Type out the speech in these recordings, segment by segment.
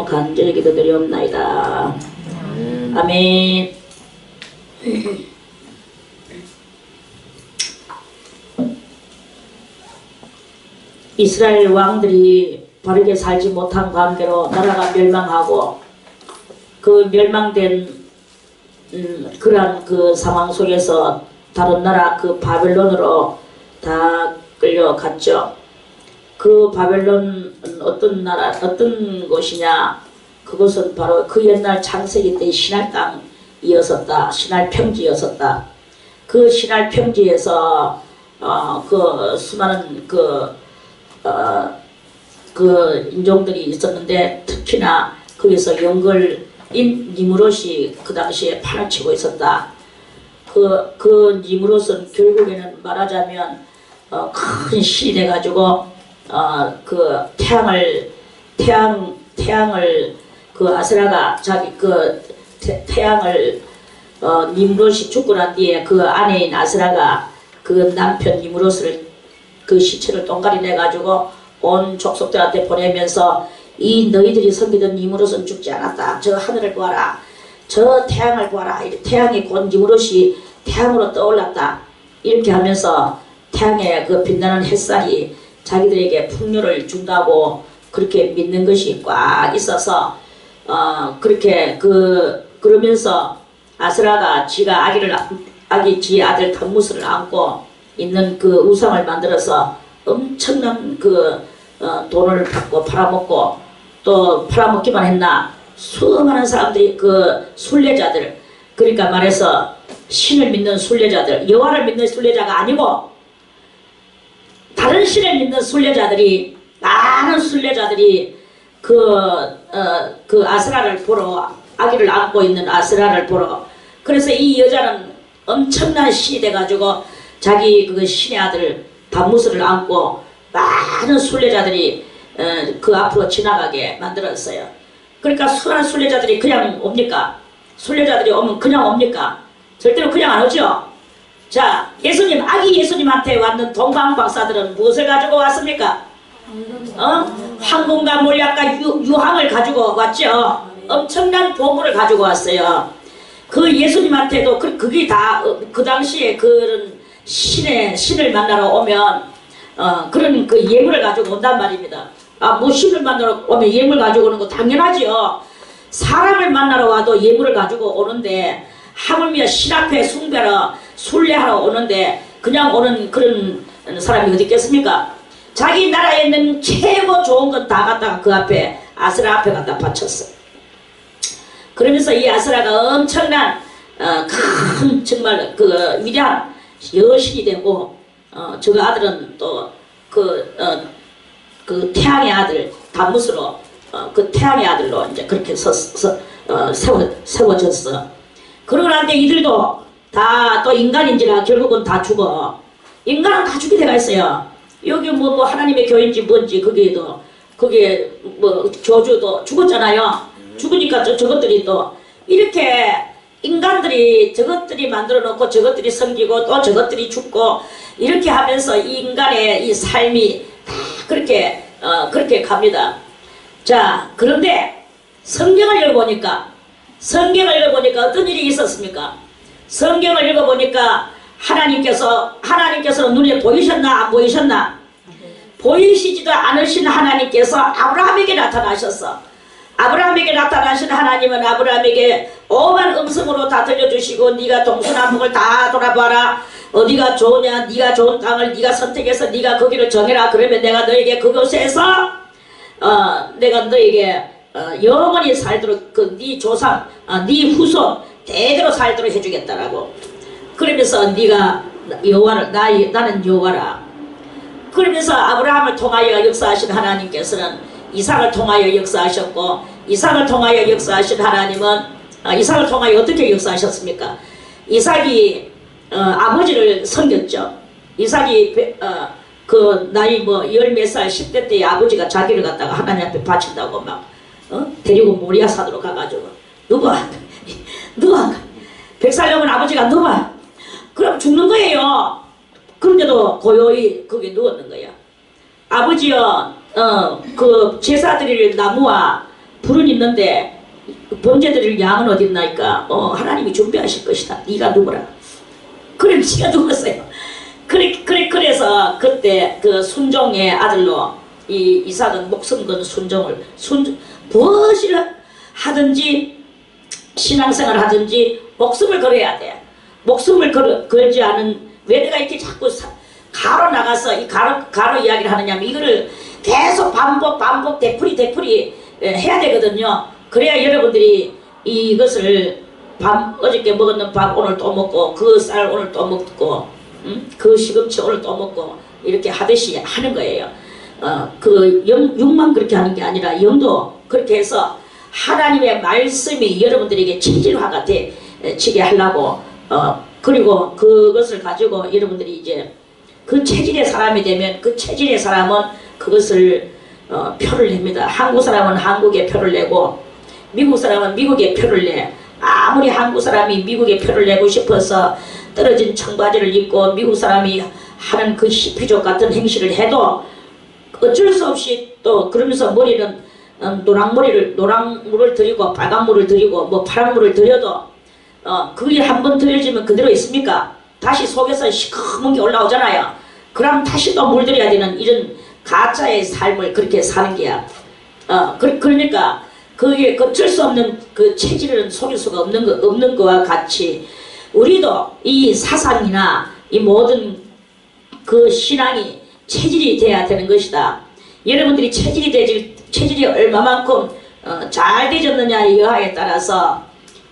간절히 기도드리옵나이다. 아멘. 이스라엘 왕들이 바르게 살지 못한 관계로 나라가 멸망하고 그 멸망된 그러한 그 상황 속에서 다른 나라 그 바벨론으로 다 끌려갔죠. 그 바벨론은 어떤 나라, 어떤 곳이냐? 그것은 바로 그 옛날 창세기 때 신할 땅이었었다. 신할 평지였었다. 그 신할 평지에서 그 수많은 그 인종들이 있었는데 특히나 거기서 영걸인 니무롯이 그 당시에 판을 치고 있었다. 그 니무롯은 결국에는 말하자면 큰 신이 돼가지고 그 태양을 그 아세라가 자기 그 태양을 니무롯이 죽고 난 뒤에 그 아내인 아세라가 그 남편 니무롯을 그 시체를 똥가리 내가지고 온 족속들한테 보내면서 이 너희들이 섬기던 니무롯은 죽지 않았다. 저 하늘을 보아라. 저 태양을 보아라. 태양이 곧 니무롯이 태양으로 떠올랐다. 이렇게 하면서 태양의 그 빛나는 햇살이 자기들에게 풍요를 준다고 그렇게 믿는 것이 꽉 있어서 그렇게 그러면서 아스라가 지가 지 아들 담무스를 안고 있는 그 우상을 만들어서 엄청난 돈을 받고 팔아먹고 또 팔아먹기만 했나 수많은 사람들이 그 순례자들, 그러니까 말해서 신을 믿는 순례자들, 여호와를 믿는 순례자가 아니고 다른 신을 믿는 순례자들이, 많은 순례자들이 그 아스라를 보러, 아기를 안고 있는 아스라를 보러, 그래서 이 여자는 엄청난 신이 돼가지고 자기 그 신의 아들 담무스를 안고 많은 순례자들이 그 앞으로 지나가게 만들었어요. 그러니까 수많은 순례자들이 그냥 옵니까? 순례자들이 오면 그냥 옵니까? 절대로 그냥 안 오죠. 자, 예수님, 아기 예수님한테 왔는 동방박사들은 무엇을 가지고 왔습니까? 황금과 몰약과 유황을 가지고 왔죠. 엄청난 보물을 가지고 왔어요. 그 예수님한테도 그게 다 그 당시에 그런 신을 만나러 오면 그런 그 예물을 가지고 온단 말입니다. 뭐 신을 만나러 오면 예물 가지고 오는 거 당연하지요. 사람을 만나러 와도 예물을 가지고 오는데 하물며 신 앞에 숭배하러 순례하러 오는데 그냥 오는 그런 사람이 어디 있겠습니까? 자기 나라에 있는 최고 좋은 건 다 갖다가 그 앞에 아스라 앞에 갖다 바쳤어. 그러면서 이 아스라가 엄청난 큰 정말 그 위대한 여신이 되고 저 아들은 또 그 태양의 아들 담무스로 그 태양의 아들로 이제 그렇게 세워졌어. 그러고 나는데 이들도 다 또 인간인지라 결국은 다 죽어. 인간은 다 죽게 돼가 있어요. 여기 뭐 하나님의 교회인지 뭔지 그게 뭐 저주도 죽었잖아요. 죽으니까 저것들이 또 이렇게 인간들이 저것들이 만들어 놓고 저것들이 섬기고 또 저것들이 죽고 이렇게 하면서 이 인간의 이 삶이 다 그렇게 갑니다. 자, 그런데 성경을 읽어보니까 어떤 일이 있었습니까? 성경을 읽어보니까 하나님께서는 눈에 보이셨나 안 보이셨나? 보이시지도 않으신 하나님께서 아브라함에게 나타나셨어. 아브라함에게 나타나신 하나님은 아브라함에게 오만 음성으로 다 들려주시고 네가 동서남북을 다 돌아봐라. 어디가 좋으냐, 네가 좋은 땅을 네가 선택해서 네가 거기를 정해라. 그러면 내가 너에게 그곳에서 내가 너에게 영원히 살도록 네 조상, 네 후손 대대로 살도록 해주겠다라고. 그러면서 네가 여호와를 나는 여호와라. 그러면서 아브라함을 통하여 역사하신 하나님께서는 이삭을 통하여 역사하셨고, 이삭을 통하여 역사하신 하나님은 이삭을 통하여 어떻게 역사하셨습니까? 이삭이 아버지를 섬겼죠. 이삭이 그 나이 뭐 열 몇 살 10대 때에 아버지가 자기를 갖다가 하나님 앞에 바친다고 막 데리고 모리아 산으로 가가지고 누가 100살 넘은 아버지가 누가 그럼 죽는 거예요. 그런데도 고요히 거기 누웠는 거야. 아버지여 그 제사 드릴 나무와 불은 있는데 번제 드릴 양은 어디 있나이까? 하나님이 준비하실 것이다. 네가 누구라? 그래 지가 죽었어요. 그래서 그때 그 순종의 아들로 이 이삭은 목숨 건 순종을 무엇을 하든지 신앙생활 하든지 목숨을 걸어야 돼. 목숨을 걸지 않은 왜 내가 이렇게 자꾸 가로 나가서 이 가로 이야기를 하느냐면 이거를 계속 반복 되풀이 해야 되거든요. 그래야 여러분들이 이것을 어저께 먹었는 밥 오늘 또 먹고 그 쌀 오늘 또 먹고 그 시금치 오늘 또 먹고 이렇게 하듯이 하는 거예요. 그 육만 그렇게 하는 게 아니라 영도 그렇게 해서 하나님의 말씀이 여러분들에게 체질화가 되게 하려고 그리고 그것을 가지고 여러분들이 이제 그 체질의 사람이 되면 그 체질의 사람은 그것을 표를 냅니다. 한국 사람은 한국에 표를 내고 미국 사람은 미국에 표를 내. 아무리 한국 사람이 미국에 표를 내고 싶어서 떨어진 청바지를 입고 미국 사람이 하는 그 히피족 같은 행실을 해도 어쩔 수 없이 또 그러면서 머리는 노랑물을 들이고 빨간물을 들이고 뭐 파란물을 들여도 그게 한번 들여지면 그대로 있습니까? 다시 속에서 시커먼 게 올라오잖아요. 그럼 다시 또 물들여야 되는 이런 가짜의 삶을 그렇게 사는 게야. 그러니까 그게 어쩔 수 없는 그 체질은 속일 수가 없는 거와 같이 우리도 이 사상이나 이 모든 그 신앙이 체질이 돼야 되는 것이다. 여러분들이 체질이 얼마만큼 잘 되졌느냐의 여하에 따라서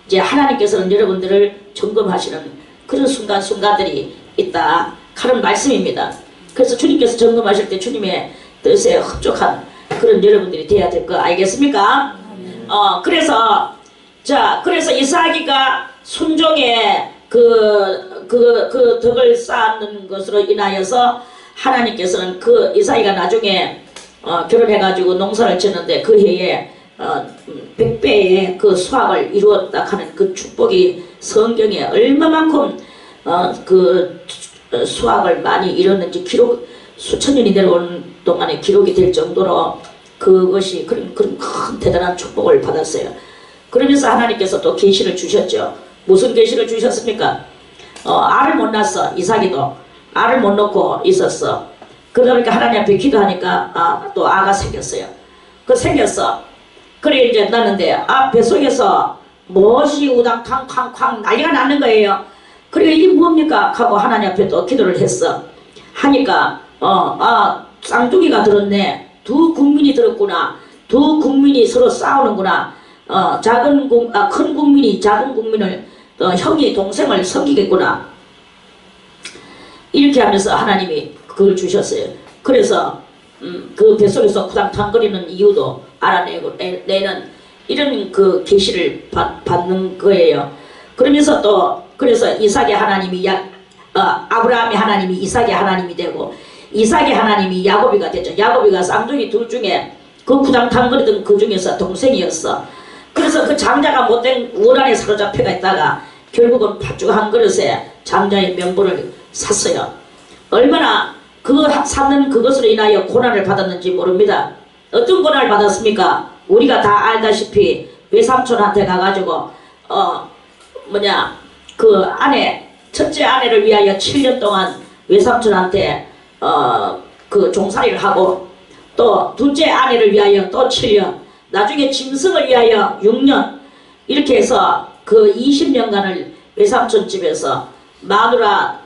이제 하나님께서는 여러분들을 점검하시는 그런 순간순간들이 있다 하는 말씀입니다. 그래서 주님께서 점검하실 때 주님의 뜻에 흡족한 그런 여러분들이 돼야 될 거 알겠습니까? 그래서 이삭이가 순종의 그 덕을 쌓는 것으로 인하여서 하나님께서는 그 이삭이가 나중에 결혼해가지고 농사를 짓는데 그 해에 100배의 그 수확을 이루었다 하는 그 축복이 성경에 얼마만큼 그 수확을 많이 이뤘는지 기록 수천 년이 내려오는 동안에 기록이 될 정도로 그것이 그런 큰 대단한 축복을 받았어요. 그러면서 하나님께서 또 계시를 주셨죠. 무슨 계시를 주셨습니까? 알을 못 낳았어. 이삭이도 알을 못 낳고 있었어. 그러니까 하나님 앞에 기도하니까 또 아가 생겼어요. 생겼어. 그래 이제 났는데 뱃속에서 무엇이 우당탕쾅쾅 난리가 나는 거예요. 그래 이게 뭡니까? 하고 하나님 앞에 또 기도를 했어. 하니까 쌍둥이가 들었네. 두 국민이 들었구나. 두 국민이 서로 싸우는구나. 큰 국민이 작은 국민을 형이 동생을 섬기겠구나. 이렇게 하면서 하나님이 그걸 주셨어요. 그래서 그 뱃속에서 구당탕거리는 이유도 알아내고 내는 이런 그 계시를 받는 거예요. 그러면서 또 그래서 이삭의 하나님이 아브라함의 하나님이 이삭의 하나님이 되고 이삭의 하나님이 야곱이가 되죠. 야곱이가 쌍둥이 둘 중에 그 구당탕거리던 그 중에서 동생이었어. 그래서 그 장자가 못된 우란에 사로잡혀가 있다가 결국은 팥죽 한 그릇에 장자의 면보를 샀어요. 얼마나 샀는 그것으로 인하여 고난을 받았는지 모릅니다. 어떤 고난을 받았습니까? 우리가 다 알다시피 외삼촌한테 가가지고 그 첫째 아내를 위하여 7년 동안 외삼촌한테 그 종살이를 하고 또 둘째 아내를 위하여 또 7년 나중에 짐승을 위하여 6년 이렇게 해서 그 20년간을 외삼촌 집에서 마누라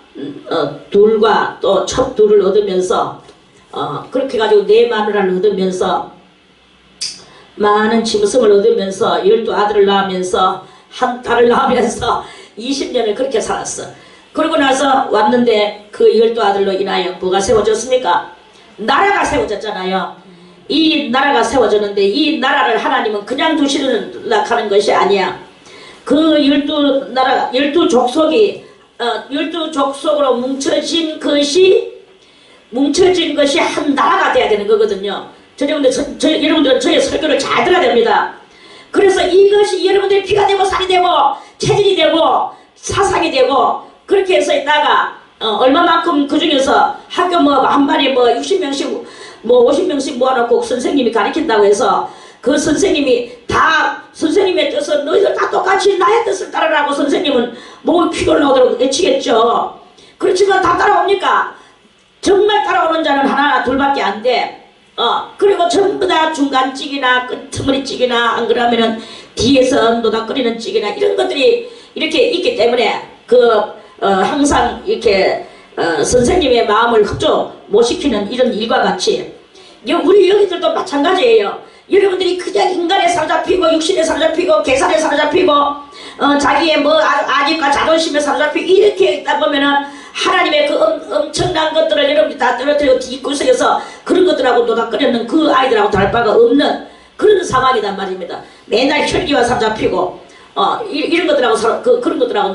둘과 또 첩 둘을 얻으면서 그렇게 해가지고 네 마누라를 얻으면서 많은 짐승을 얻으면서 12아들을 낳으면서 한 딸을 낳으면서 20년을 그렇게 살았어. 그러고 나서 왔는데 그 12아들로 인하여 뭐가 세워졌습니까? 나라가 세워졌잖아요. 이 나라가 세워졌는데 이 나라를 하나님은 그냥 두시려고 하는 것이 아니야. 그 12족속이 12족속으로 뭉쳐진 것이 한 나라가 돼야 되는 거거든요. 여러분들은 저의 설교를 잘 들어야 됩니다. 그래서 이것이 여러분들의 피가 되고 살이 되고 체질이 되고 사상이 되고 그렇게 해서 있다가 얼마만큼 그 중에서 학교 한 반에 60명씩 50명씩 모아놓고 선생님이 가르친다고 해서 그 선생님이 다 선생님의 뜻은 너희들 다 똑같이 나의 뜻을 따르라고 선생님은 목을 피를 나오도록 외치겠죠. 그렇지만 다 따라옵니까? 정말 따라오는 자는 하나 둘밖에 안 돼. 그리고 전부 다 중간찍이나 끄트머리찍이나 안 그러면은 뒤에서 노닥거리는 찍이나 이런 것들이 이렇게 있기 때문에 항상 이렇게 선생님의 마음을 흡조 못 시키는 이런 일과 같이 우리 여기들도 마찬가지예요. 여러분들이 그냥 인간에 사로잡히고 육신에 사로잡히고 계산에 사로잡히고 자기의 뭐 아집과 자존심에 사로잡히고 이렇게 있다 보면은 하나님의 그 엄청난 것들을 여러분들이 다 떨어뜨리고 뒷구석에서 그런 것들하고 노닥거리는 그 아이들하고 다를 바가 없는 그런 상황이란 말입니다. 맨날 혈기와 사로잡히고 이런 것들하고 그런 것들하고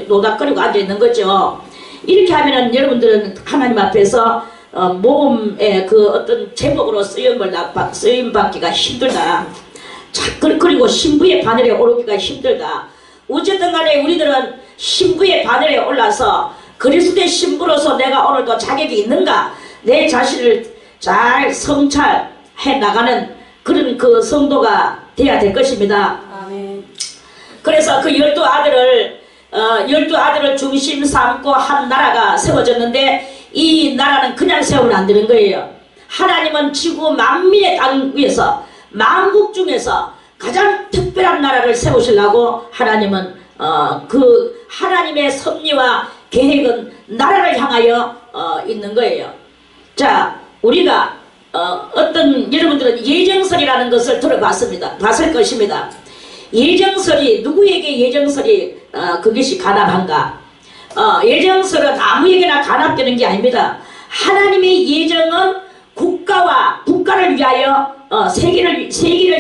노닥거리고 앉아있는 거죠. 이렇게 하면은 여러분들은 하나님 앞에서 모험의 그 어떤 제목으로 쓰임받기가 힘들다. 그리고 신부의 바늘에 오르기가 힘들다. 어쨌든 간에 우리들은 신부의 바늘에 올라서 그리스도의 신부로서 내가 오늘도 자격이 있는가, 내 자신을 잘 성찰해 나가는 그런 그 성도가 돼야 될 것입니다. 아멘. 그래서 그 12아들을 중심 삼고 한 나라가 세워졌는데 이 나라는 그냥 세우면 안 되는 거예요. 하나님은 지구 만민의 땅 위에서 만국 중에서 가장 특별한 나라를 세우시려고 하나님은 그 하나님의 섭리와 계획은 나라를 향하여 있는 거예요. 자, 우리가 어떤 여러분들은 예정설이라는 것을 들어봤습니다. 봤을 것입니다. 예정설이 누구에게 예정설이 그것이 가납한가? 예정설은 아무에게나 가납되는 게 아닙니다. 하나님의 예정은 국가와 국가를 위하여 세계를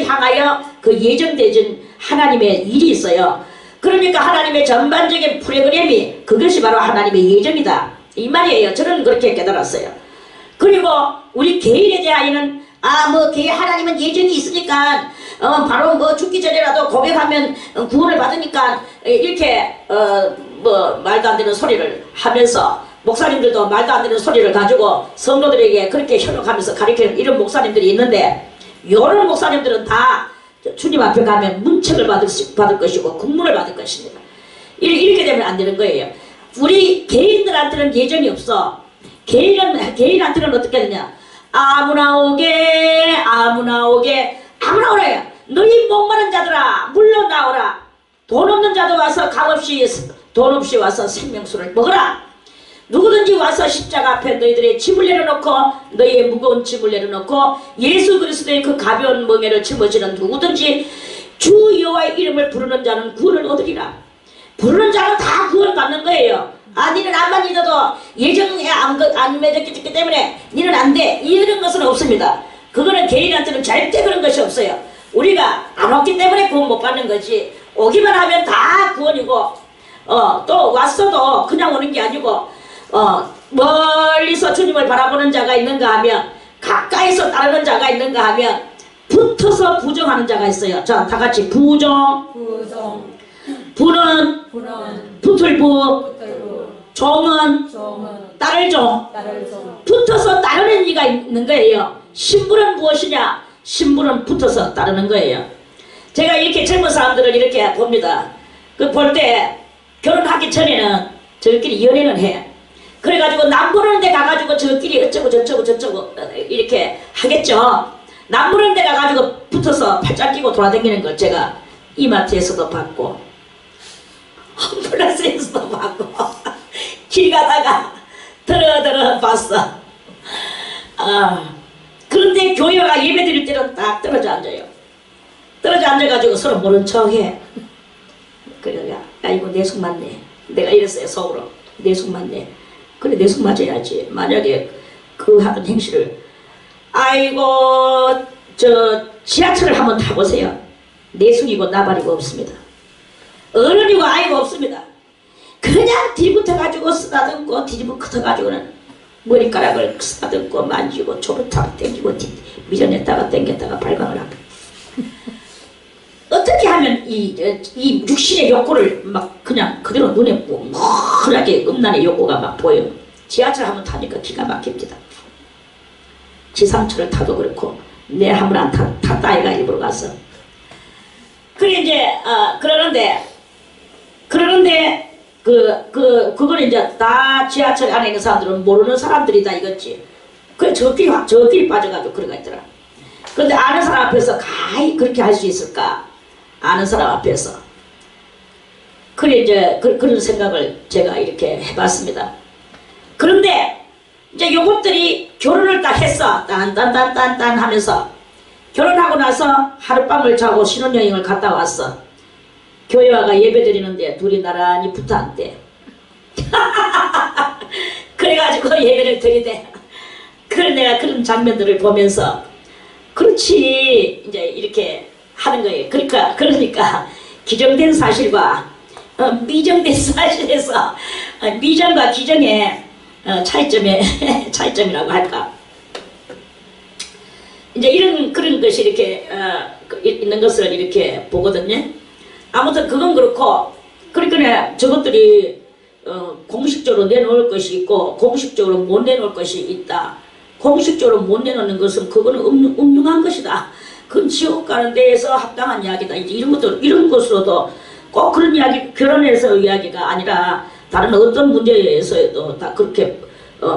향하여 그 예정되진 하나님의 일이 있어요. 그러니까 하나님의 전반적인 프로그램이 그것이 바로 하나님의 예정이다 이 말이에요. 저는 그렇게 깨달았어요. 그리고 우리 개인에 대하여는 하나님은 예정이 있으니까 바로 뭐 죽기 전에라도 고백하면 구원을 받으니까 이렇게 말도 안 되는 소리를 하면서 목사님들도 말도 안 되는 소리를 가지고 성도들에게 그렇게 현혹하면서 가르치는 이런 목사님들이 있는데, 이런 목사님들은 다 주님 앞에 가면 문책을 받을 것이고 국문을 받을 것입니다. 이렇게 되면 안 되는 거예요. 우리 개인들한테는 예정이 없어. 개인한테는 어떻게 되냐? 아무나 오게 오라요. 너희 목마른 자들아 물러나오라. 돈 없는 자도 와서 돈 없이 와서 생명수를 먹어라. 누구든지 와서 십자가 앞에 너희들의 짐을 내려놓고 너희의 무거운 짐을 내려놓고 예수 그리스도의 그 가벼운 멍에를 짊어지는 누구든지 주 여호와의 이름을 부르는 자는 구원을 얻으리라. 부르는 자는 다 구원 받는 거예요. 니는 안만 믿어도 예정에 안 맺었기 때문에 니는 안 돼. 이런 것은 없습니다. 그거는 개인한테는 절대 그런 것이 없어요. 우리가 안 왔기 때문에 구원 못 받는 거지, 오기만 하면 다 구원이고 또 왔어도 그냥 오는 게 아니고 멀리서 주님을 바라보는 자가 있는가 하면, 가까이서 따르는 자가 있는가 하면 붙어서 부정하는 자가 있어요. 자, 다 같이 부정. 부는 붙을부. 종은 따를 종. 붙어서 따르는 이가 있는 거예요. 신부는 무엇이냐? 신부는 붙어서 따르는 거예요. 제가 이렇게 젊은 사람들을 이렇게 봅니다. 그 볼 때 결혼하기 전에는 저희끼리 연애는 해. 그래가지고 남 보는 데 가가지고 저끼리 어쩌고 저쩌고 이렇게 하겠죠. 남 보는 데 가가지고 붙어서 팔짱 끼고 돌아다니는 걸 제가 이마트에서도 봤고 홈플러스에서도 봤고 길 가다가 들어 봤어. 그런데 교회가 예배 드릴 때는 딱 떨어져 앉아요. 떨어져 앉아가지고 서로 모른 척해. 그래야 이거 내 속 맞네. 내가 이랬어요, 속으로. 내 속 맞네. 그래, 내 속 맞아야지. 만약에 그 하는 행실을, 지하철을 한번 타보세요. 내숭이고 나발이고 없습니다. 어른이고 아이고 없습니다. 그냥 뒤붙어가지고 쓰다듬고 뒤집어 커터가지고는 머리카락을 쓰다듬고 만지고 조부탁 땡기고 밀어냈다가 땡겼다가 발광을 하고. 어떻게 하면 이 육신의 욕구를 막 그냥 그대로 눈에 멍하게 음란의 욕구가 막 보여요. 지하철 한번 타니까 기가 막힙니다. 지상철을 타도 그렇고 내 함을 안 탔다 아이가 일부러 가서. 그래 이제 그러는데 그거는 이제 다 지하철 안에 있는 사람들은 모르는 사람들이다 이거지. 그래 저끼리 빠져가지고 그러가 있더라. 그런데 아는 사람 앞에서 가히 그렇게 할 수 있을까? 아는 사람 앞에서. 그래 이제 그런 생각을 제가 이렇게 해봤습니다. 그런데 이제 요것들이 결혼을 딱 했어. 딴딴딴딴딴 하면서 결혼하고 나서 하룻밤을 자고 신혼여행을 갔다 왔어. 교회 와가 예배 드리는데 둘이 나란히 붙어 앉대. 그래가지고 예배를 드리대. 그래 내가 그런 장면들을 보면서 그렇지 이제 이렇게 하는 거예요. 그러니까 기정된 사실과 미정된 사실에서 미정과 기정의 차이점이라고 할까. 이제 그런 것이 이렇게 있는 것을 이렇게 보거든요. 아무튼 그건 그렇고, 그러니까 저것들이 공식적으로 내놓을 것이 있고 공식적으로 못 내놓을 것이 있다. 공식적으로 못 내놓는 것은 그거는 음흉한 것이다. 그건 지옥 가는 데에서 합당한 이야기다. 이제 이런 것으로도 꼭 그런 이야기, 결혼해서 이야기가 아니라 다른 어떤 문제에서도 다 그렇게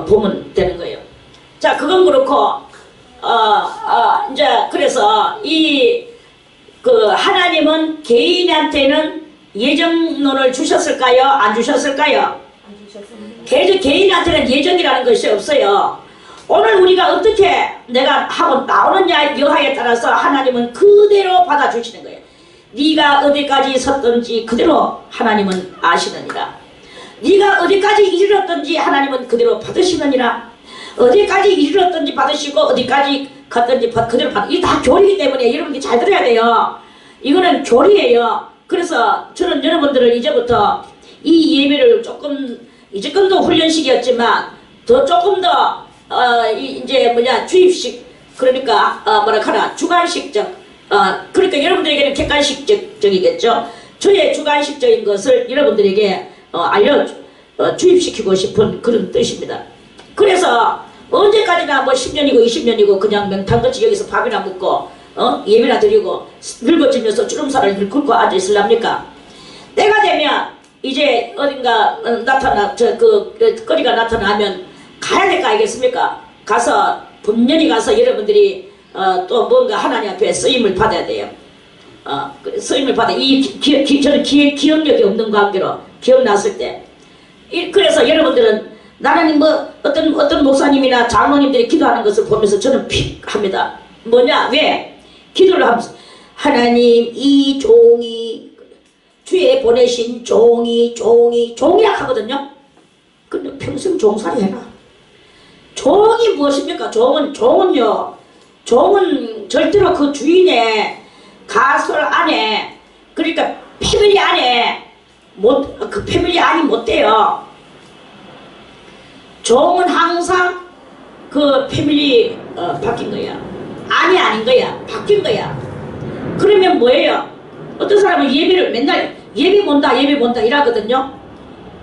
보면 되는 거예요. 자, 그건 그렇고, 이제 그래서 하나님은 개인한테는 예정론을 주셨을까요? 안 주셨을까요? 안 주셨습니다. 개인한테는 예정이라는 것이 없어요. 오늘 우리가 어떻게 내가 하고 나오는 여하에 따라서 하나님은 그대로 받아주시는 거예요. 네가 어디까지 섰든지 그대로 하나님은 아시느니라. 네가 어디까지 이르렀든지 하나님은 그대로 받으시느니라. 어디까지 이르렀든지 받으시고 어디까지 갔든지 그대로 받으시고. 이게 다 교리이기 때문에 여러분이 잘 들어야 돼요. 이거는 교리예요. 그래서 저는 여러분들을 이제부터 이 예배를 조금 이제껏도 훈련식이었지만 더 조금 더 이제 주입식, 그러니까 주관식적, 그러니까 여러분들에게는 객관식적이겠죠. 저의 주관식적인 것을 여러분들에게 주입시키고 싶은 그런 뜻입니다. 그래서 언제까지나 10년이고 20년이고 그냥 명탕같이 여기서 밥이나 먹고 예배나 드리고 늙어지면서 주름살을 긁고 앉아있으랍니까? 때가 되면 이제 어딘가 거리가 나타나면 가야 될 거 아니겠습니까? 가서 분명히 가서 여러분들이 또 뭔가 하나님 앞에 쓰임을 받아야 돼요. 쓰임을 받아. 저는 기억력이 없는 관계로 기억났을 때. 그래서 여러분들은 나는 어떤 목사님이나 장로님들이 기도하는 것을 보면서 저는 픽 합니다. 뭐냐? 왜? 기도를 하면서 하나님 이 종이 주에 보내신 종이라 하거든요. 근데 평생 종살이 해라. 종이 무엇입니까? 종은요. 종은 절대로 그 주인의 가설 안에, 그러니까 패밀리 안에 그 패밀리 안이 못 돼요. 종은 항상 그 패밀리 바뀐 거야. 안이 아닌 거야. 바뀐 거야. 그러면 뭐예요? 어떤 사람은 예배를 맨날 예배 본다 이러거든요.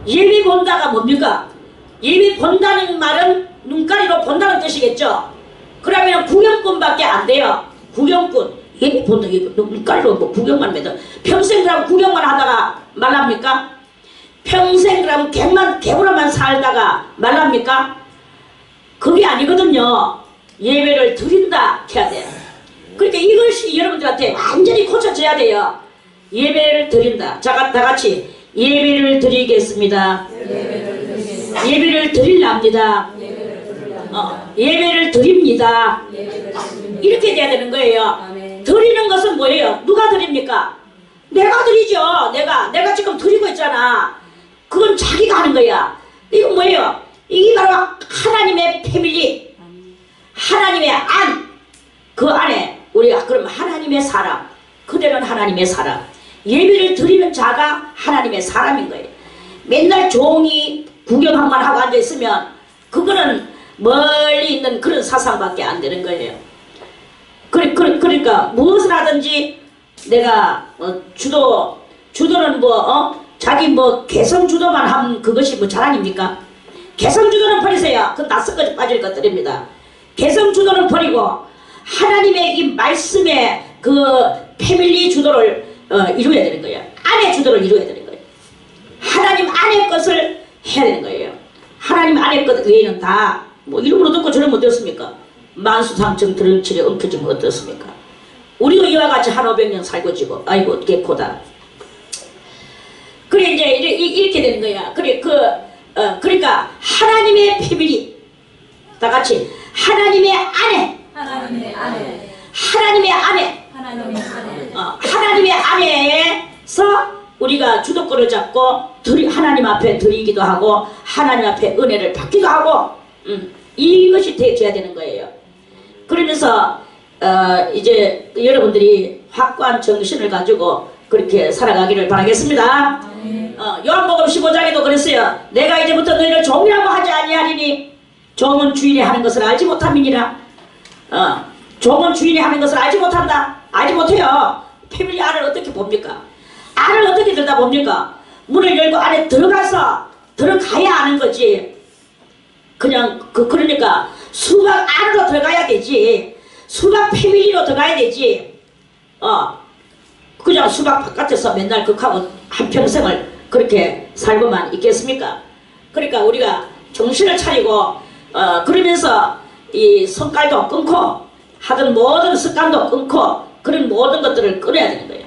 예배 본다가 뭡니까? 예배 본다는 말은 눈가리로 본다는 뜻이겠죠. 그러면 구경꾼밖에 안 돼요. 구경꾼. 예배 본다. 눈가리로 구경만 해도 평생 그럼 구경만 하다가 말랍니까? 평생 그럼 개구라만 살다가 말랍니까? 그게 아니거든요. 예배를 드린다 해야 돼요. 그러니까 이것이 여러분들한테 완전히 고쳐져야 돼요. 예배를 드린다. 자, 다 같이 예배를 드리겠습니다. 예배를 드릴랍니다. 예배를 드립니다. 이렇게 돼야 되는 거예요. 드리는 것은 뭐예요? 누가 드립니까? 내가 드리죠. 내가 지금 드리고 있잖아. 그건 자기가 하는 거야. 이건 뭐예요? 이게 바로 하나님의 패밀리, 하나님의 안. 그 안에 우리가 그럼 하나님의 사람, 그대는 하나님의 사람. 예배를 드리는 자가 하나님의 사람인 거예요. 맨날 종이 구경만 하고 앉아있으면 그거는 멀리 있는 그런 사상밖에 안 되는 거예요. 그러니까 무엇을 하든지 내가 주도는 자기 개성 주도만 하면 그것이 자랑입니까? 개성 주도는 버리세요. 그건 다 썩어져 빠질 것들입니다. 개성 주도는 버리고 하나님의 이 말씀의 그 패밀리 주도를 이루어야 되는 거예요. 아내 주도를 이루어야 되는 거예요. 하나님 안의 것을 해야 되는 거예요. 하나님 안의 것 외에는 다 뭐 이름으로 듣고 저러면 어떻습니까? 만수상청 드렁칠에 엉켜지면 어떻습니까? 우리도 이와 같이 한 500년 살고 지고 아이고 개코다. 그래 이제 이렇게 되는 거야. 그래 그러니까 하나님의 패밀리 다 같이 하나님의 아내 하나님의 아내 하나님의 아내 하나님의 아내에서 우리가 주도권을 잡고 하나님 앞에 드리기도 하고 하나님 앞에 은혜를 받기도 하고 이것이 되어야 되는 거예요. 그러면서 이제 여러분들이 확고한 정신을 가지고 그렇게 살아가기를 바라겠습니다. 요한복음 15장에도 그랬어요. 내가 이제부터 너희를 종이라고 하지 아니하리니 종은 주인이 하는 것을 알지 못함이니라. 종은 주인이 하는 것을 알지 못한다. 알지 못해요. 패밀리 안을 어떻게 봅니까? 안을 어떻게 들여다봅니까? 문을 열고 안에 들어가야 아는 거지. 그냥 그러니까 수박 안으로 들어가야 되지. 수박 패밀리로 들어가야 되지. 그냥 수박 바깥에서 맨날 극하고 한평생을 그렇게 살고만 있겠습니까? 그러니까 우리가 정신을 차리고 그러면서 이 성깔도 끊고 하던 모든 습관도 끊고 그런 모든 것들을 끊어야 되는 거예요.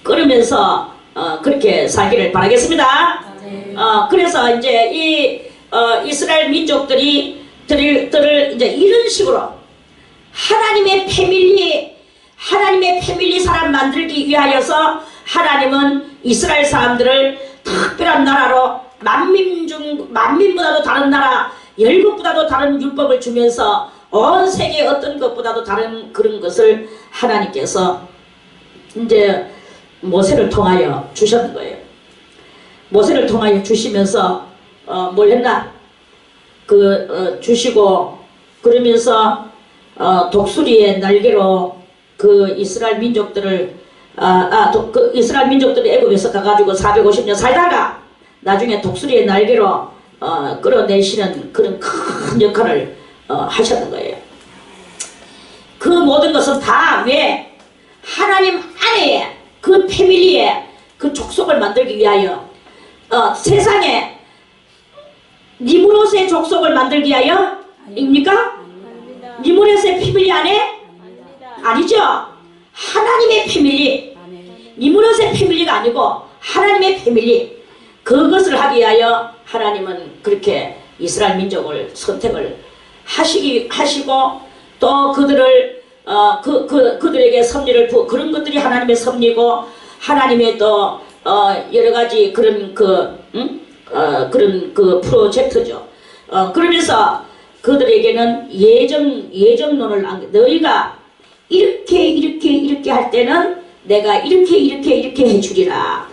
끊으면서 그렇게 살기를 바라겠습니다. 그래서 이제 이 이스라엘 민족들을 이제 이런 식으로 하나님의 패밀리 사람 만들기 위하여서 하나님은 이스라엘 사람들을 특별한 나라로 만민보다도 다른 나라, 열국보다도 다른 율법을 주면서 온 세계 어떤 것보다도 다른 그런 것을 하나님께서 이제 모세를 통하여 주셨는 거예요. 모세를 통하여 주시면서 뭘 했나? 주시고 그러면서 독수리의 날개로 그 이스라엘 민족들을 이스라엘 민족들이 애굽에서 가가지고 450년 살다가 나중에 독수리의 날개로 끌어내시는 그런 큰 역할을 하셨는 거예요. 그 모든 것은 다 왜 하나님 안에 그 패밀리에 그 족속을 만들기 위하여 세상에 니므롯의 족속을 만들기 위하여 입니까? 니므롯의 패밀리 안에? 아니죠. 하나님의 패밀리, 니므롯의 패밀리가 아니고 하나님의 패밀리, 그것을 하기 위하여 하나님은 그렇게 이스라엘 민족을 선택을 하시고 또 그들을 그들에게 섭리를 그런 것들이 하나님의 섭리고 하나님의 또 여러 가지 그런 그런 프로젝트죠. 그러면서 그들에게는 예정론을 너희가 이렇게 할 때는 내가 이렇게 해주리라.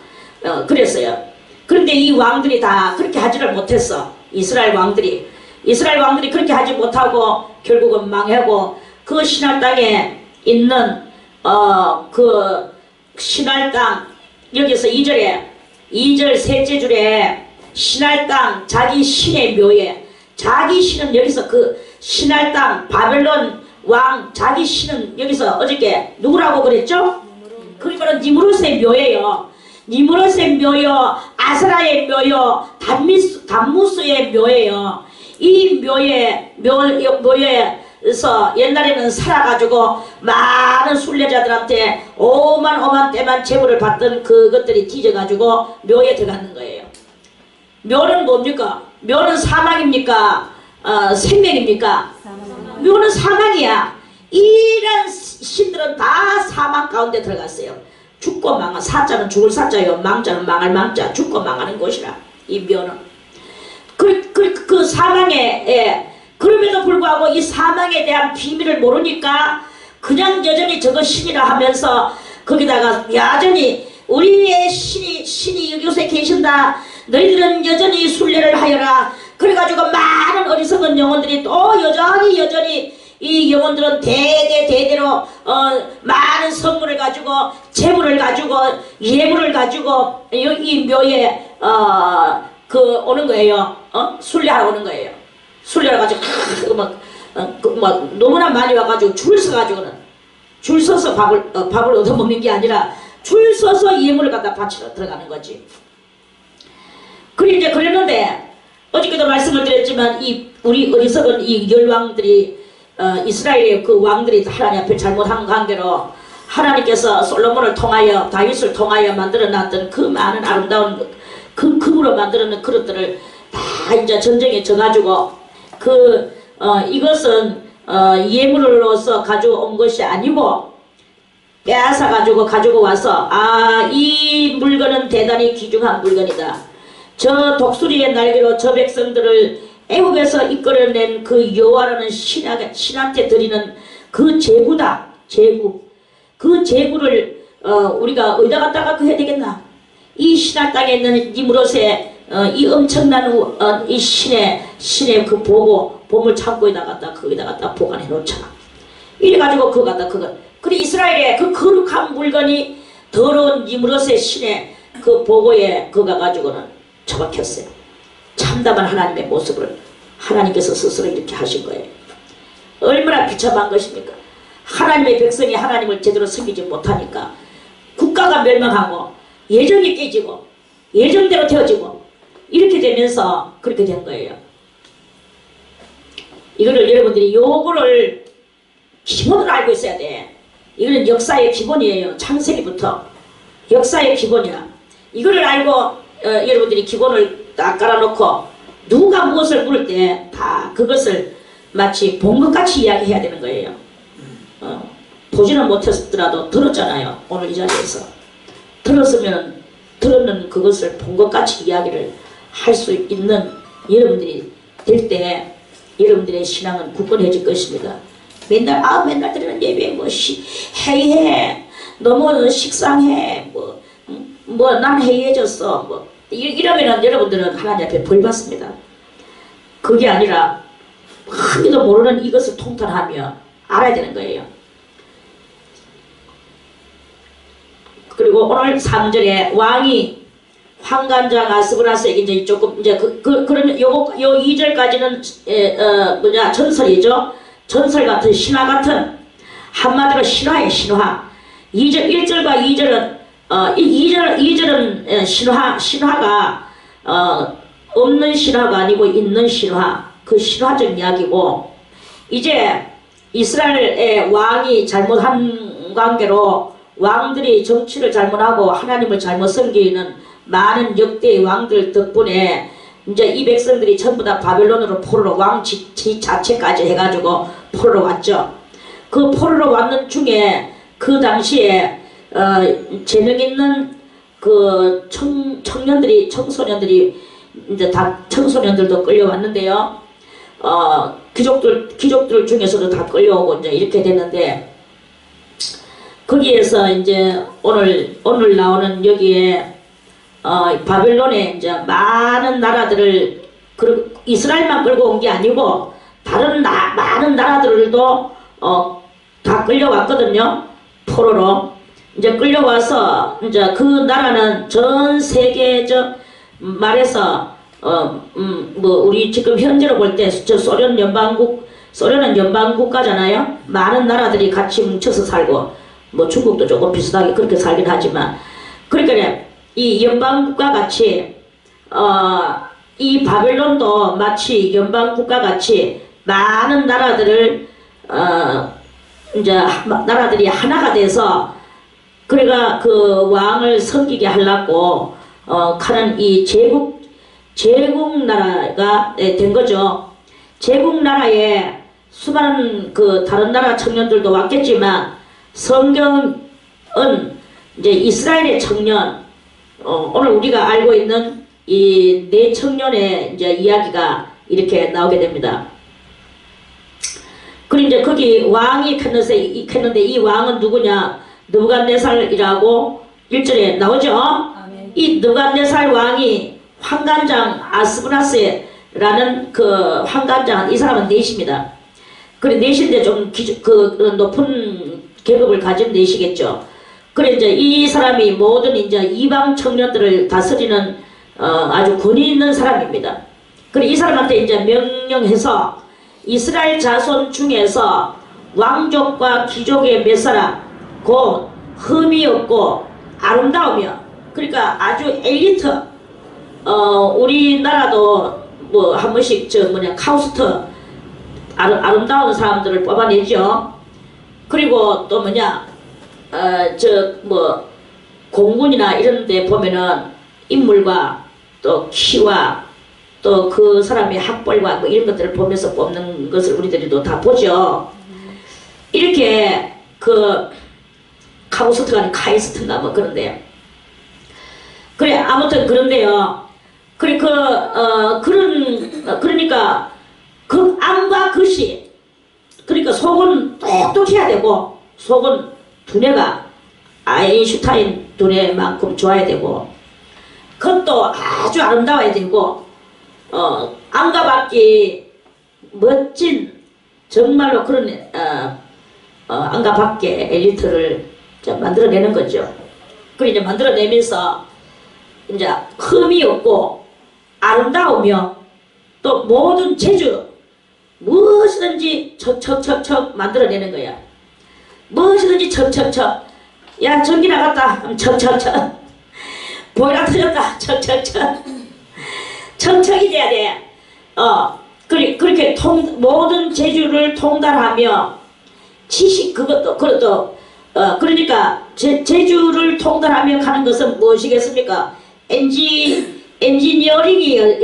그랬어요. 그런데 이 왕들이 다 그렇게 하지를 못했어. 이스라엘 왕들이 그렇게 하지 못하고 결국은 망하고 그 신할 땅에 있는 그 신할 땅 여기서 2절 셋째 줄에 신할 땅 자기 신의 묘에 자기 신은 여기서 그 신할 땅 바벨론 왕 자기 신은 여기서 어저께 누구라고 그랬죠? 그게 바로 니므롯의 묘예요. 니므롯의 묘요, 아스라의 묘요, 담무스의 묘예요. 이 묘에서 옛날에는 살아가지고 많은 순례자들한테 오만 때만 제물을 받던 그것들이 뒤져가지고 묘에 들어가는 거예요. 묘는 뭡니까? 묘는 사망입니까? 생명입니까? 묘는 사망이야. 이런 신들은 다 사망 가운데 들어갔어요. 죽고 망한, 사자는 죽을 사자요, 망자는 망할 망자, 죽고 망하는 곳이라. 이 묘는 그 사망에 그럼에도 불구하고 이 사망에 대한 비밀을 모르니까 그냥 여전히 저거 신이라 하면서 거기다가 여전히 우리의 신이 여기서 계신다. 너희들은 여전히 순례를 하여라. 그래가지고 많은 어리석은 영혼들이 또 여전히 이 영혼들은 대대로 많은 선물을 가지고 재물을 가지고 예물을 가지고 이 묘에 오는 거예요. 순례하러 오는 거예요. 순례를 가지고 막 뭐 너무나 많이 와가지고 줄 서가지고는 줄 서서 밥을 얻어먹는 게 아니라 줄 서서 예물을 갖다 바치러 들어가는 거지. 그리 이제 그랬는데 어저께도 말씀을 드렸지만 이 우리 어리석은 이 열왕들이 이스라엘의 그 왕들이 하나님 앞에 잘못한 관계로 하나님께서 솔로몬을 통하여 다윗을 통하여 만들어놨던 그 많은 아름다운 그 금으로 만들어놓은 그릇들을 다 이제 전쟁에 져가지고 이것은 예물로서 가져온 것이 아니고 빼앗아 가지고 와서 이 물건은 대단히 귀중한 물건이다. 저 독수리의 날개로 저 백성들을 애굽에서 이끌어낸 그 여호와라는 신한테 드리는 그 제구다. 제구. 그 제구를 우리가 어디다 갖다가 해야 되겠나? 이 신할 땅에 있는 니므롯의 이 엄청난 이 신의 그 보물 창고에다 거기다 보관해 놓자. 이래가지고 그래 이스라엘의 그 거룩한 물건이 더러운 니므롯의 신의 그 보고에 그거 가지고는 처박혔어요. 참담한 하나님의 모습을 하나님께서 스스로 이렇게 하신 거예요. 얼마나 비참한 것입니까? 하나님의 백성이 하나님을 제대로 섬기지 못하니까 국가가 멸망하고 예정이 깨지고 예정대로 되어지고 이렇게 되면서 그렇게 된 거예요. 이거를 여러분들이 요거를 기본으로 알고 있어야 돼. 이거는 역사의 기본이에요. 창세기부터 역사의 기본이야. 이거를 알고 여러분들이 기본을 딱 깔아놓고 누가 무엇을 물을 때 다 그것을 마치 본 것 같이 이야기해야 되는 거예요. 보지는 못했더라도 들었잖아요. 오늘 이 자리에서 들었는 그것을 본 것 같이 이야기를 할 수 있는 여러분들이 될 때 여러분들의 신앙은 굳건해질 것입니다. 맨날 드리는 예배 해이해 너무 식상해 난 해이해졌어 이러면은 여러분들은 하나님 앞에 벌 받습니다. 그게 아니라 하기도 모르는 이것을 통탄하며 알아야 되는 거예요. 그리고 오늘 3절에 왕이 환관장 아스브라스에게 이제 조금 이제 그러면 요 2절까지는 전설이죠. 전설 같은 신화 같은 한마디로 신화예요. 신화. 1절과 2절은 2절은 신화가 없는 신화가 아니고 있는 신화, 그 신화적 이야기고, 이제 이스라엘의 왕이 잘못한 관계로 왕들이 정치를 잘못하고 하나님을 잘못 섬기는 많은 역대의 왕들 덕분에 이제 이 백성들이 전부 다 바벨론으로 포로로 왕지 자체까지 해가지고 포로로 왔죠. 그 포로로 왔는 중에 그 당시에 재능 있는 그 청소년들이 이제 다 청소년들도 끌려왔는데요. 귀족들 중에서도 다 끌려오고 이제 이렇게 됐는데, 거기에서 이제 오늘 나오는 여기에 바벨론에 이제 많은 나라들을 이스라엘만 끌고 온 게 아니고 다른 많은 나라들도 다 끌려왔거든요. 포로로 이제 끌려와서 이제 그 나라는 전 세계적 말해서 우리 지금 현재로 볼 때 저 소련은 연방국가잖아요. 많은 나라들이 같이 뭉쳐서 살고 중국도 조금 비슷하게 그렇게 살긴 하지만, 그러니까 이 연방국가 같이 이 바벨론도 마치 연방국가 같이 많은 나라들을 이제 나라들이 하나가 돼서 그래가 그 왕을 섬기게 하려고 하는 이 제국 나라가 된 거죠. 제국 나라에 수많은 그 다른 나라 청년들도 왔겠지만, 성경은 이제 이스라엘의 청년, 오늘 우리가 알고 있는 이 네 청년의 이제 이야기가 이렇게 나오게 됩니다. 그리고 이제 거기 왕이 켰는데 이 왕은 누구냐? 느부갓네살이라고 1절에 나오죠. 아멘. 이 느부갓네살 왕이 환관장 아스브라스라는 그 환관장, 이 사람은 넷입니다. 그래 넷인데 좀 높은 계급을 가진 넷이겠죠. 그래 이제 이 사람이 모든 이제 이방 청년들을 다스리는 아주 권위 있는 사람입니다. 그래 이 사람한테 이제 명령해서 이스라엘 자손 중에서 왕족과 귀족의 몇 사람 곧 흠이 없고 아름다우며, 그러니까 아주 엘리트, 우리나라도 뭐 한 번씩 카우스터 아름다운 사람들을 뽑아내죠. 그리고 또 공군이나 이런 데 보면은 인물과 또 키와 또 그 사람의 학벌과 뭐 이런 것들을 보면서 뽑는 것을 우리들도 다 보죠. 이렇게 그 카우스트가 아닌 카이스트인가 뭐 그런데요. 그래, 아무튼 그런데요. 그래, 그러니까 그 암과 것이, 그러니까 속은 똑똑해야 되고 속은 두뇌가 아인슈타인 두뇌만큼 좋아야 되고 겉도 아주 아름다워야 되고 암과 밖이 멋진 정말로 그런 암과 밖의 엘리트를 만들어내는 거죠. 그 이제 만들어내면서 이제 흠이 없고 아름다우며 또 모든 재주 무엇이든지 척척척척 만들어내는 거야. 무엇이든지 척척척. 야, 전기 나갔다. 척척척. 보일러 터졌다. 척척척. 척척이 돼야 돼. 그렇게 모든 재주를 통달하며 지식, 그것도 그러니까 재주를 통달하며 가는 것은 무엇이겠습니까? 엔지니어링이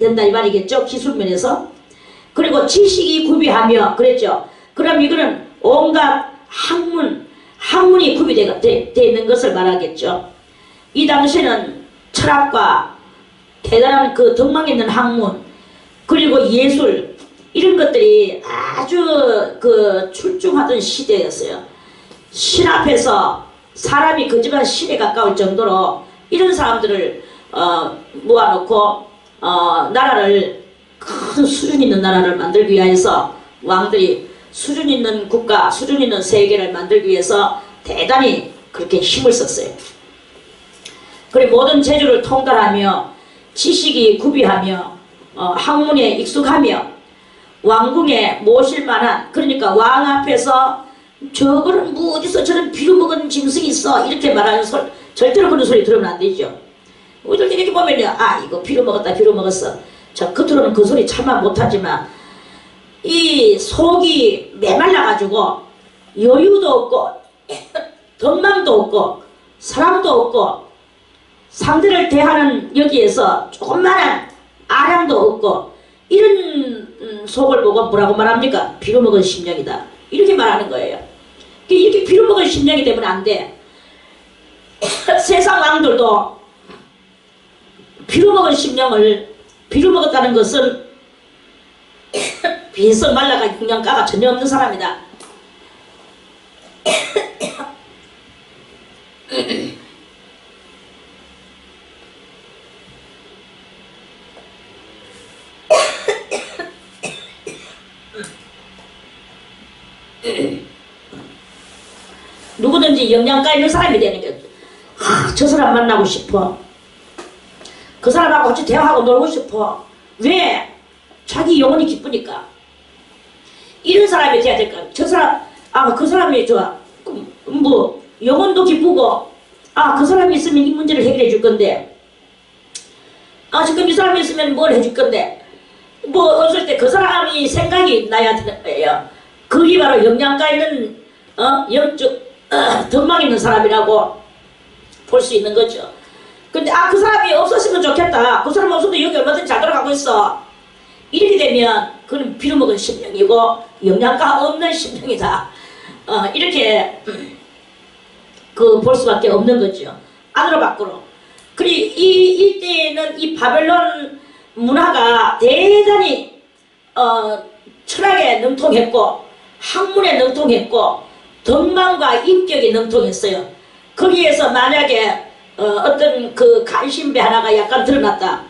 된다 이 말이겠죠. 기술면에서. 그리고 지식이 구비하며 그랬죠. 그럼 이거는 온갖 학문이 구비되어 있는 것을 말하겠죠. 이 당시에는 철학과 대단한 그 덕망 있는 학문 그리고 예술 이런 것들이 아주 그 출중하던 시대였어요. 신 앞에서 사람이 거짓말 신에 가까울 정도로 이런 사람들을 모아놓고 나라를 큰 수준 있는 나라를 만들기 위해서 왕들이 수준 있는 국가, 수준 있는 세계를 만들기 위해서 대단히 그렇게 힘을 썼어요. 그리고 모든 재주를 통달하며 지식이 구비하며 학문에 익숙하며 왕궁에 모실 만한, 그러니까 왕 앞에서 저거는 뭐 어디서 저런 비루먹은 짐승이 있어 이렇게 말하는 절대로 그런 소리 들으면 안 되죠. 우리들 이렇게 보면요, 이거 비루먹었다 비루먹었어. 저 겉으로는 그 소리 참아 못하지만 이 속이 메말라가지고 여유도 없고 덕망도 없고 사랑도 없고 상대를 대하는 여기에서 조그마한 아량도 없고 이런 속을 보고 뭐라고 말합니까? 비루먹은 심령이다 이렇게 말하는 거예요. 이렇게 비루먹은 심령이 되면 안 돼. 세상 왕들도 비루먹은 심령을, 비루먹었다는 것은 빈서 말라가 영양가가 전혀 없는 사람이다. 누구든지 영양가 있는 사람이 되는 게, 저 사람 만나고 싶어. 그 사람하고 같이 대화하고 놀고 싶어. 왜? 자기 영혼이 기쁘니까. 이런 사람이 돼야 될 거야. 저 사람, 그 사람이 좋아. 뭐, 영혼도 기쁘고, 그 사람이 있으면 이 문제를 해결해 줄 건데, 지금 이 사람이 있으면 뭘 해줄 건데, 뭐, 어쩔 때 그 사람이 생각이 나야 되는 거예요. 그게 바로 영양가 있는, 영적, 덕망 있는 사람이라고 볼 수 있는 거죠. 근데 그 사람이 없었으면 좋겠다. 그 사람 없어도 여기 얼마든지 잘 돌아가고 있어. 이렇게 되면 그는 비루먹은 심령이고 영양가 없는 심령이다. 이렇게 볼 수밖에 없는 거죠. 안으로 밖으로. 그리고 이때에는 이 바벨론 문화가 대단히 철학에 능통했고 학문에 능통했고 덕망과 인격에 능통했어요. 거기에서 만약에 어떤 그 간신배 하나가 약간 드러났다.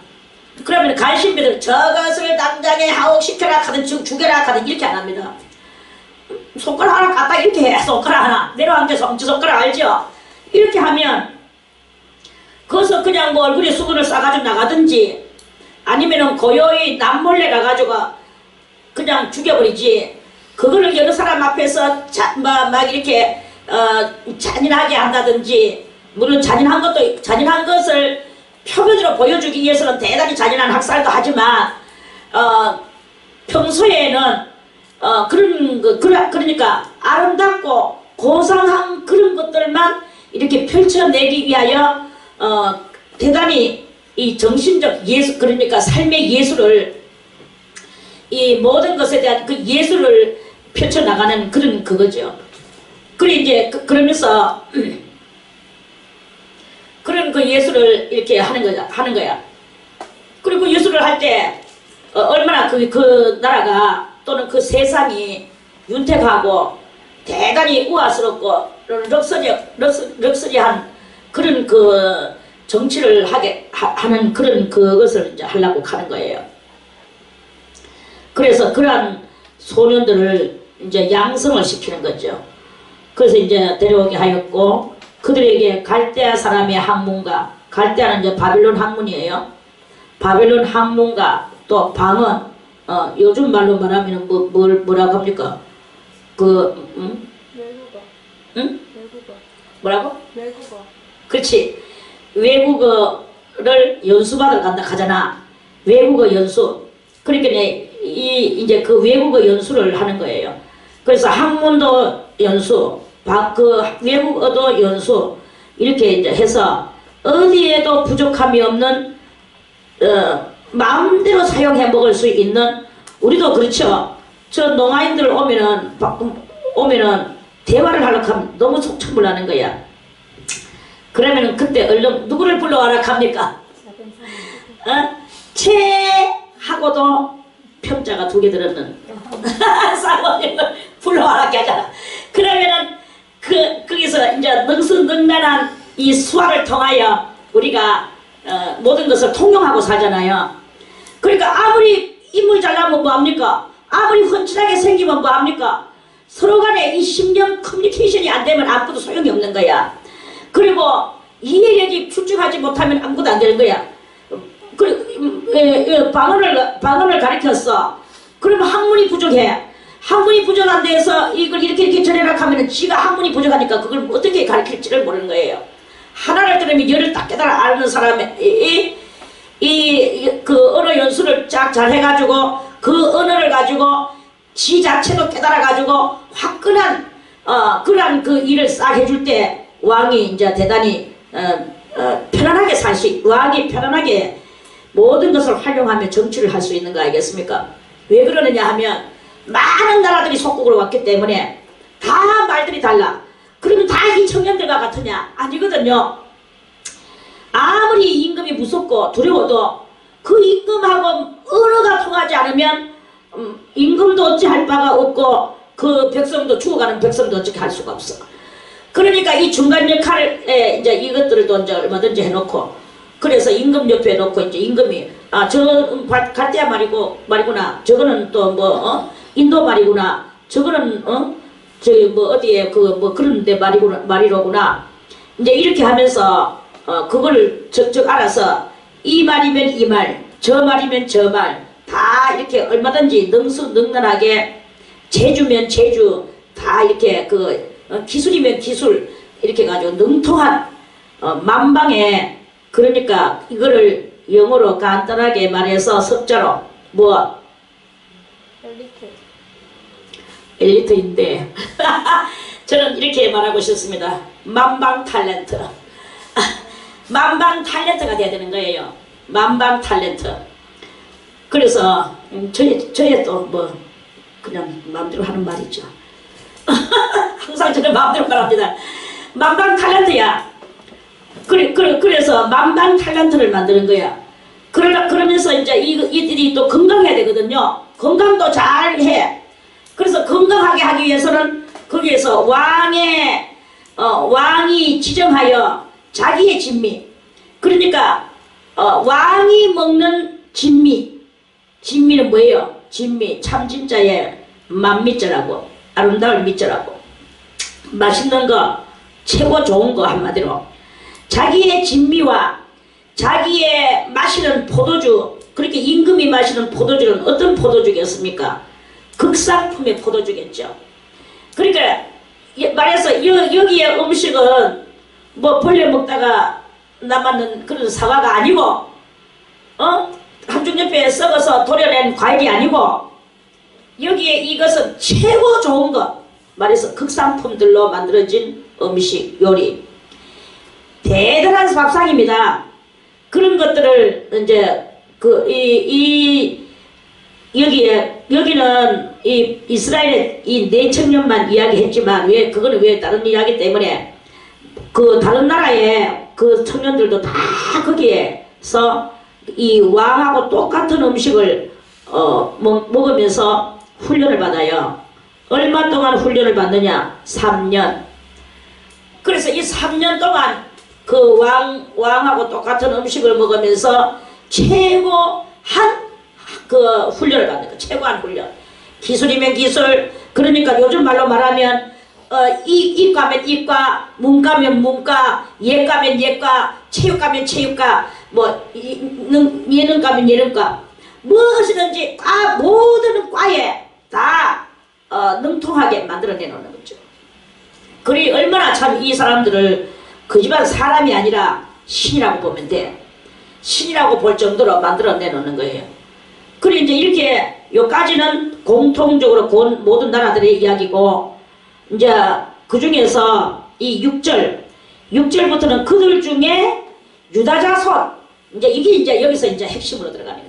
그러면 간신배들은 저것을 당장에 하옥시켜라 하든 죽여라 하든 이렇게 안 합니다. 손가락 하나 갖다 이렇게 해. 손가락 하나 내려앉아서 엄지손가락 알죠? 이렇게 하면 거기서 그냥 뭐 얼굴에 수건을 싸가지고 나가든지 아니면은 고요히 남몰래 가가지고 그냥 죽여버리지. 그거를 여러 사람 앞에서 막 이렇게 잔인하게 한다든지, 물론 잔인한 것을 표면으로 보여주기 위해서는 대단히 잔인한 학살도 하지만 평소에는 그러니까 아름답고 고상한 그런 것들만 이렇게 펼쳐내기 위하여 대단히 이 정신적 예술, 그러니까 삶의 예술을, 이 모든 것에 대한 그 예술을 펼쳐나가는 그런 그거죠. 그래 이제 그러면서 그런 그 예술을 이렇게 하는 거야. 그리고 예술을 할 때 얼마나 그 나라가 또는 그 세상이 윤택하고 대단히 우아스럽고 럭셔리한 그런 그 정치를 하는 그런 그것을 이제 하려고 하는 거예요. 그래서 그러한 소년들을 이제 양성을 시키는 거죠. 그래서 이제 데려오게 하였고, 그들에게 갈대아 사람의 학문가, 갈대아는 이제 바벨론 학문이에요. 바벨론 학문가, 또 방언, 요즘 말로 말하면 뭐라고 합니까? 외국어. 응? 외국어. 뭐라고? 외국어. 그렇지. 외국어를 연수받으러 간다 하잖아. 외국어 연수. 그러니까 이제 그 외국어 연수를 하는 거예요. 그래서 학문도 연수, 그 외국어도 연수, 이렇게 이제 해서 어디에도 부족함이 없는 마음대로 사용해 먹을 수 있는, 우리도 그렇죠. 저 농아인들 오면은 대화를 하려고 하면 너무 속천불나는 거야. 그러면은 그때 얼른 누구를 불러와라 합니까? 채하고도 평자가 2개 들었는 사모님을 불러와라 하잖아. 그러면은 거기서 이제 능수능란한 이 수학을 통하여 우리가 모든 것을 통용하고 살잖아요. 그러니까 아무리 인물 잘나면 뭐합니까? 아무리 훤칠하게 생기면 뭐합니까? 서로 간에 이 심령 커뮤니케이션이 안 되면 아무것도 소용이 없는 거야. 그리고 이해력이 출중하지 못하면 아무것도 안 되는 거야. 방언을 가르쳤어. 그러면 학문이 부족해. 학문이 부족한 데에서 이걸 이렇게 전해라 하면은 지가 학문이 부족하니까 그걸 어떻게 가르칠지를 모르는 거예요. 하나를 들으면 열을 딱 깨달아 아는 사람의 그 언어 연수를 쫙 잘 해가지고 그 언어를 가지고 지 자체도 깨달아가지고 화끈한 그러한 그 일을 싹 해줄 때 왕이 이제 대단히 편안하게 왕이 편안하게 모든 것을 활용하며 정치를 할 수 있는 거 아니겠습니까? 왜 그러느냐 하면 많은 나라들이 속국으로 왔기 때문에 다 말들이 달라. 그러면 다 이 청년들과 같으냐? 아니거든요. 아무리 임금이 무섭고 두려워도 그 임금하고 언어가 통하지 않으면 임금도 어찌할 바가 없고 그 백성도 죽어가는 백성도 어떻게 할 수가 없어. 그러니까 이 중간 역할에 이제 이것들을 또 이제 얼마든지 해놓고, 그래서 임금 옆에 놓고 이제 임금이 저 갈대아 말이구나. 저거는 또 인도 말이구나. 저거는 저기 어디에 그런 데 말이로구나. 이제 이렇게 하면서 그거를 적 알아서 이 말이면 이 말, 저 말이면 저 말, 다 이렇게 얼마든지 능수능란하게, 제주면 제주, 다 이렇게 기술이면 기술, 이렇게 가지고 능통한 만방에, 그러니까 이거를 영어로 간단하게 말해서 석자로 엘리트인데 저는 이렇게 말하고 싶습니다. 만방 탤런트. 만방 탤런트가 돼야 되는 거예요. 만방 탤런트. 그래서 저의 또 그냥 마음대로 하는 말이죠. 항상 저는 마음대로 말합니다. 만방 탤런트야. 그래서 만방 탤런트를 만드는 거야. 그러면서 이제 이들이 또 건강해야 되거든요. 건강도 잘 해. 그래서 건강하게 하기 위해서는 거기에서 왕이 지정하여 자기의 진미, 그러니까 왕이 먹는 진미는 뭐예요? 진미, 참 진짜의 만미자라고, 아름다울 미자라고, 맛있는 거, 최고 좋은 거, 한마디로 자기의 진미와 자기의 마시는 포도주, 그렇게 임금이 마시는 포도주는 어떤 포도주겠습니까? 극상품의 포도주겠죠. 그러니까 말해서 여기에 음식은 뭐 벌레 먹다가 남았는 그런 사과가 아니고 한중 옆에 썩어서 도려낸 과일이 아니고 여기에 이것은 최고 좋은 것 말해서 극상품들로 만들어진 음식 요리 대단한 밥상입니다. 그런 것들을 이제 여기는 이 이스라엘의 이 4,000년만 이야기했지만 그거는 왜 다른 이야기 때문에 그 다른 나라의 그 청년들도 다 거기에서 이 왕하고 똑같은 음식을 먹으면서 훈련을 받아요. 얼마 동안 훈련을 받느냐? 3년. 그래서 이 3년 동안 그 왕하고 똑같은 음식을 먹으면서 최고한 그 훈련을 받는 거. 최고한 훈련. 기술이면 기술. 그러니까 요즘 말로 말하면 이과면 이과, 문과면 문과, 예과면 예과, 체육과면 체육과, 뭐 예능과면 예능과. 무엇이든지 모든 과에 다 능통하게 만들어내놓는 거죠. 그리 얼마나 참 이 사람들을 그 집안 사람이 아니라 신이라고 보면 돼. 신이라고 볼 정도로 만들어내놓는 거예요. 그리고 이제 이렇게 요까지는 공통적으로 모든 나라들의 이야기고 이제 그 중에서 이 6절부터는 그들 중에 유다 자손 이제 이게 이제 여기서 이제 핵심으로 들어가는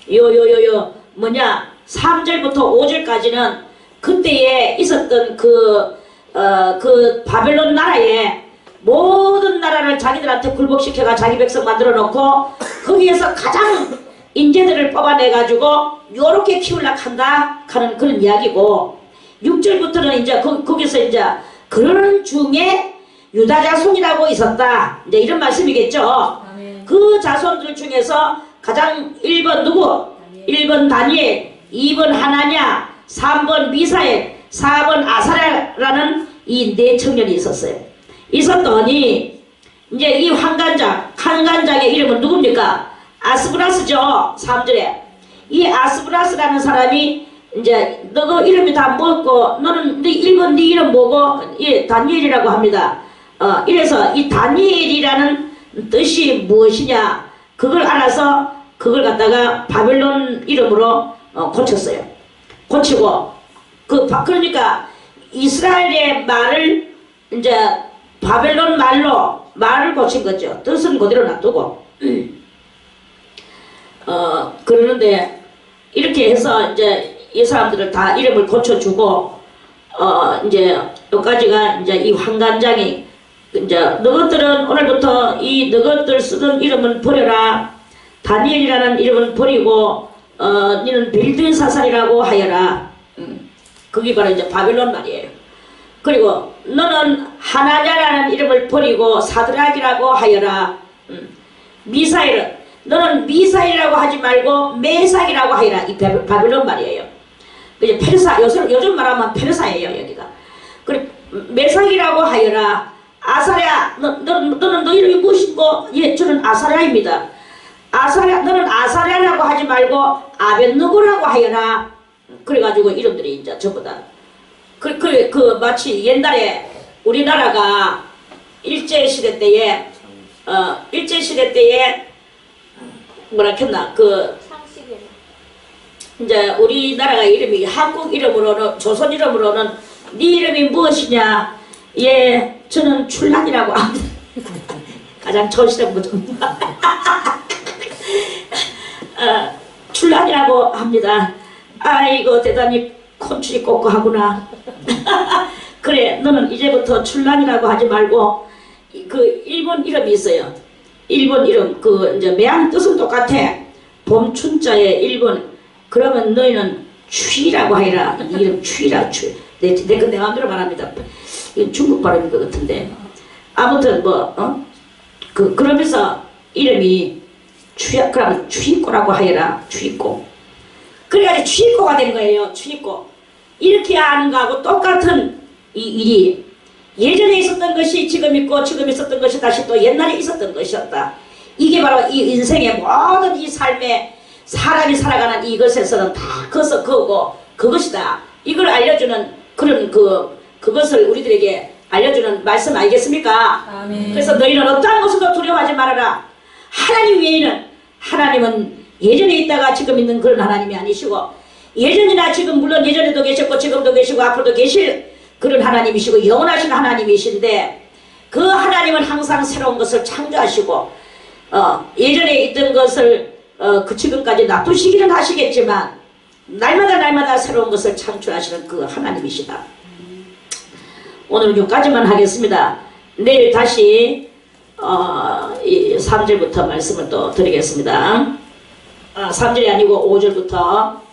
거예요. 뭐냐 3절부터 5절까지는 그때에 있었던 그 바벨론 나라에 모든 나라를 자기들한테 굴복시켜가 자기 백성 만들어 놓고 거기에서 가장 인재들을 뽑아내가지고 요렇게 키우려고 한다 하는 그런 이야기고 6절부터는 이제 거기서 이제 그런 중에 유다 자손이라고 있었다 이제 이런 말씀이겠죠. 그 자손들 중에서 가장 1번 누구? 1번 다니엘, 2번 하나냐, 3번 미사엘, 4번 아사랴라는 이 4청년이 있었어요. 있었더니 이제 이 한간장의 이름은 누굽니까? 아스브라스죠. 3절에 이 아스브라스라는 사람이 이제 너가 이름이 다 뭐고 너는 네 1번 네 이름 뭐고 다니엘이라고 합니다. 이래서 이 다니엘이라는 뜻이 무엇이냐 그걸 알아서 그걸 갖다가 바벨론 이름으로 고쳤어요. 고치고 그러니까 이스라엘의 말을 이제 바벨론 말을 고친 거죠. 뜻은 그대로 놔두고 그러는데 이렇게 해서 이제 이 사람들을 다 이름을 고쳐주고 이제 여기까지가 이제 이 환관장이 이제 너것들은 오늘부터 이 너것들 쓰던 이름은 버려라. 다니엘이라는 이름은 버리고 너는 벨드사살이라고 하여라. 그게 바로 이제 바벨론 말이에요. 그리고 너는 하나냐라는 이름을 버리고 사드락이라고 하여라. 미사일은 너는 미사일이라고 하지 말고 메삭이라고 하여라. 이 바벨론 말이에요. 이제 페르사 요즘 말하면 페르사예요 여기가. 그리고 메삭이라고 하여라. 아사랴 너는 너 이름이 무엇이고 예 저는 아사랴입니다. 너는 아사랴라고 하지 말고 아벤느고라고 하여라. 그래가지고 이름들이 이제 전부 다 마치 옛날에 우리나라가 일제시대 때에 뭐라 했나 이제 우리나라가 이름이 한국 이름으로는 조선 이름으로는 네 이름이 무엇이냐? 예 저는 출란이라고 합니다. 가장 절실한 거죠. 출란이라고 합니다. 아이고 대단히 콘출이 꼬꼬하구나. 그래 너는 이제부터 출란이라고 하지 말고 그 일본 이름이 있어요. 일본 이름 이제 매한 뜻은 똑같아. 봄춘자에 일본 그러면 너희는 추이라고 하이라. 이 이름 추이라 내 마음대로 말합니다. 이건 중국 발음인 것 같은데 아무튼 그러면서 이름이 그러면 추이꼬라고 하여라. 추이꼬. 그래가지고 추이꼬가 된 거예요. 추이꼬. 이렇게 하는 거하고 똑같은 이 일이 예전에 있었던 것이 지금 있고 지금 있었던 것이 다시 또 옛날에 있었던 것이었다. 이게 바로 이 인생의 모든 이 삶에 사람이 살아가는 이것에서는 다 그거 그것이다. 이걸 알려주는 그런 그것을 우리들에게 알려주는 말씀 아니겠습니까? 아멘. 그래서 너희는 어떠한 것을도 두려워하지 말아라. 하나님 외에는, 하나님은 예전에 있다가 지금 있는 그런 하나님이 아니시고, 예전이나 지금 물론 예전에도 계셨고 지금도 계시고 앞으로도 계실 그런 하나님이시고 영원하신 하나님이신데, 그 하나님은 항상 새로운 것을 창조하시고 예전에 있던 것을 그 지금까지 놔두시기는 하시겠지만 날마다 새로운 것을 창조하시는 그 하나님이시다. 오늘은 여기까지만 하겠습니다. 내일 다시 3절부터 말씀을 또 드리겠습니다. 3절이 아니고 5절부터